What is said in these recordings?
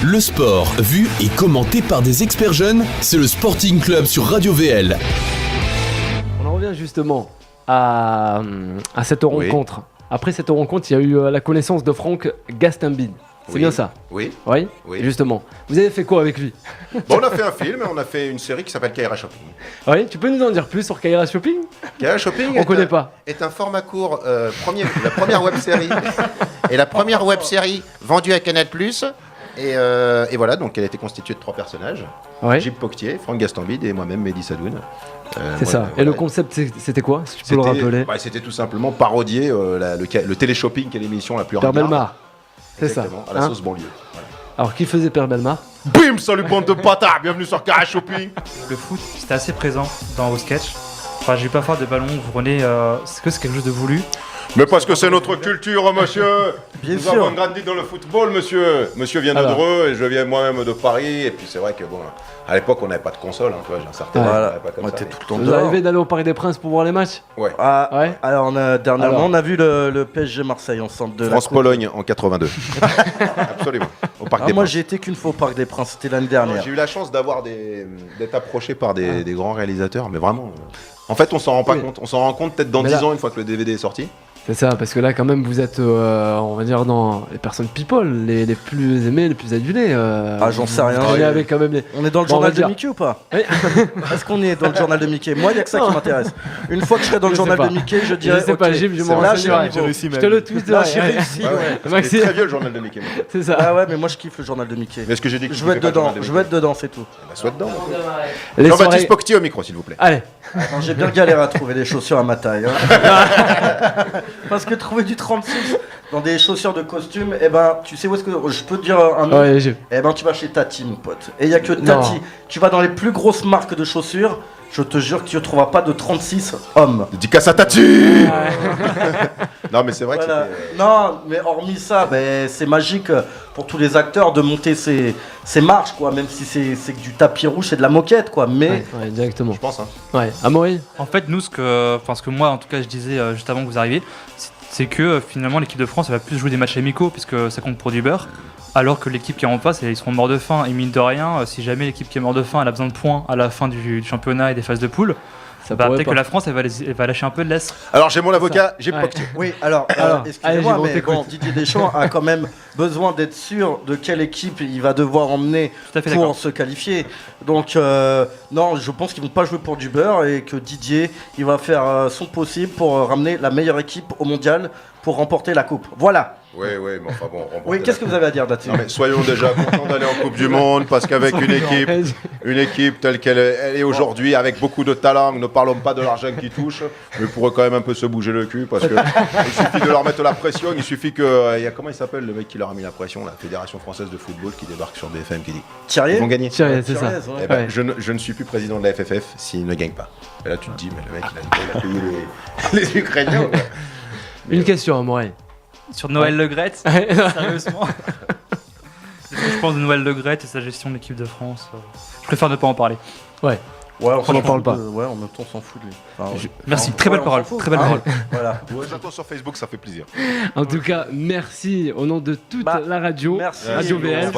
Le sport, vu et commenté par des experts jeunes, c'est le Sporting Club sur Radio VL. On en revient justement à cette rencontre. Après cette rencontre, il y a eu la connaissance de Franck Gastambide. C'est bien ça? Oui. Justement. Vous avez fait quoi avec lui? Bon, on a fait un film, on a fait une série qui s'appelle Kaira Shopping. Oui, tu peux nous en dire plus sur Kaira Shopping? Kaira Shopping on connaît pas. Est un format court, la première web série. Et la première web série vendue à Canal+. Et voilà, donc elle a été constituée de 3 personnages. Ouais. Gilles Poctier, Franck Gastambide et moi-même, Mehdi Sadoun. C'est ça. Voilà. Et le concept, c'était quoi, si tu peux le rappeler? C'était tout simplement parodier le télé-shopping, qui est l'émission la plus Père Bellemare. C'est ça. À la sauce banlieue. Voilà. Alors, qui faisait Père Bellemare? Bim, salut bande de bâtards, bienvenue sur Kaira Shopping. Le foot, c'était assez présent dans vos sketchs. Enfin, j'ai eu pas faire de ballon, vous prenez... Est-ce que c'est quelque chose de voulu? Mais parce que c'est notre culture, monsieur. Bien Nous sûr. avons grandi dans le football, monsieur. Monsieur vient de Dreux et je viens moi-même de Paris. Et puis c'est vrai que bon, à l'époque, on n'avait pas de console. J'ai un certain âge, pas comme ça. Tout le temps Vous arrivez d'aller au Parc des Princes pour voir les matchs? Ouais. Ouais. Alors, dernièrement, on a vu le PSG Marseille ensemble de France-Pologne en 82. Absolument. Au Parc des moi, Princes. j'ai été qu'une fois au Parc des Princes, c'était l'année dernière. J'ai eu la chance d'être approché par des grands réalisateurs, mais vraiment. En fait, on s'en rend pas compte. On s'en rend compte peut-être dans 10 ans, une fois que le DVD est sorti. C'est ça, parce que là, quand même, vous êtes, on va dire, dans les personnes people, les plus aimées, les plus adulées. J'en sais rien. Avec quand même les... On est dans le journal de Mickey ou pas? Oui. Est-ce qu'on est dans le journal de Mickey? Moi, il n'y a que ça qui m'intéresse. Une fois que je serai dans le journal de Mickey, je dirais. Je sais pas, Gilles, je m'en renseignerai. Je te le twist. Là, j'ai réussi. C'est très vieux le journal de Mickey. C'est ça. Ah ouais, mais moi, je kiffe le journal de Mickey. Mais est-ce que j'ai dit que je veux être dedans? Je veux être dedans, c'est tout. Sois dedans. Jean-Baptiste Jean-Baptiste Poctier au micro, s'il vous plaît. Allez. Attends, j'ai bien galéré à trouver des chaussures à ma taille. Parce que trouver du 36 dans des chaussures de costume, tu sais où est-ce que je peux te dire un nom? Ouais, tu vas chez Tati, mon pote. Et il y a que Tati. Tu vas dans les plus grosses marques de chaussures, je te jure que tu ne trouveras pas de 36 hommes. Dédicace à Tati. Non, mais c'est vrai que Non, mais hormis ça, c'est magique pour tous les acteurs de monter ces marches, quoi. Même si c'est que du tapis rouge, c'est de la moquette, quoi. Mais ouais, directement. Je pense. Ouais. Amaury. En fait, nous, ce que moi, en tout cas, je disais juste avant que vous arriviez, c'est que finalement, l'équipe de France, elle va plus jouer des matchs amicaux puisque ça compte pour du beurre. Alors que l'équipe qui est en face, ils seront morts de faim. Et mine de rien, si jamais l'équipe qui est morte de faim, elle a besoin de points à la fin du championnat et des phases de poule, peut-être que la France, elle va lâcher un peu de l'est. Alors j'ai mon avocat, j'ai Poctier. Oui, alors excusez-moi, mais Didier Deschamps a quand même besoin d'être sûr de quelle équipe il va devoir emmener pour se qualifier. Donc non, je pense qu'ils vont pas jouer pour du beurre et que Didier, il va faire son possible pour ramener la meilleure équipe au mondial pour remporter la coupe. Voilà. Oui, mais enfin bon. Oui, qu'est-ce que vous avez à dire là-dessus? Soyons déjà contents d'aller en Coupe du Monde parce qu'avec une équipe telle qu'elle est aujourd'hui, avec beaucoup de talent, ne parlons pas de l'argent qui touche, mais pourrait quand même un peu se bouger le cul parce que il suffit de leur mettre la pression. Il suffit que comment il s'appelle le mec qui leur a mis la pression, la Fédération française de football qui débarque sur BFM qui dit Thierry, ils vont gagner. Thierry, c'est ça. Ouais. Je ne suis plus président de la FFF s'ils ne gagnent pas. Et là tu te dis mais le mec il a payé les Ukrainiens. Une question, Amaury. Sur Noël Le Graët, sérieusement. Je pense de Noël Le Graët et sa gestion de l'équipe de France. Je préfère ne pas en parler. Ouais. Ouais, on n'en parle pas. Ouais, en même temps, on s'en fout de lui. Enfin, merci, très belle parole. Très belle parole. Voilà. J'attends sur Facebook, ça fait plaisir. En tout cas, merci au nom de toute la radio, Radio VL,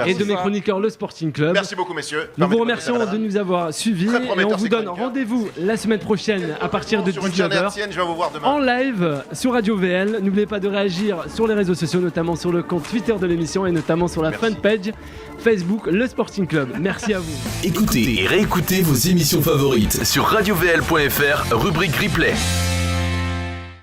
et de mes chroniqueurs, le Sporting Club. Merci beaucoup, messieurs. Nous vous remercions de nous avoir suivis et on vous donne rendez-vous la semaine prochaine à partir de 19h en live sur Radio VL. N'oubliez pas de réagir sur les réseaux sociaux, notamment sur le compte Twitter de l'émission et notamment sur la fanpage Facebook, le Sporting Club. Merci à vous. Écoutez et réécoutez vos émissions favorites sur radiovl.fr, rubrique replay.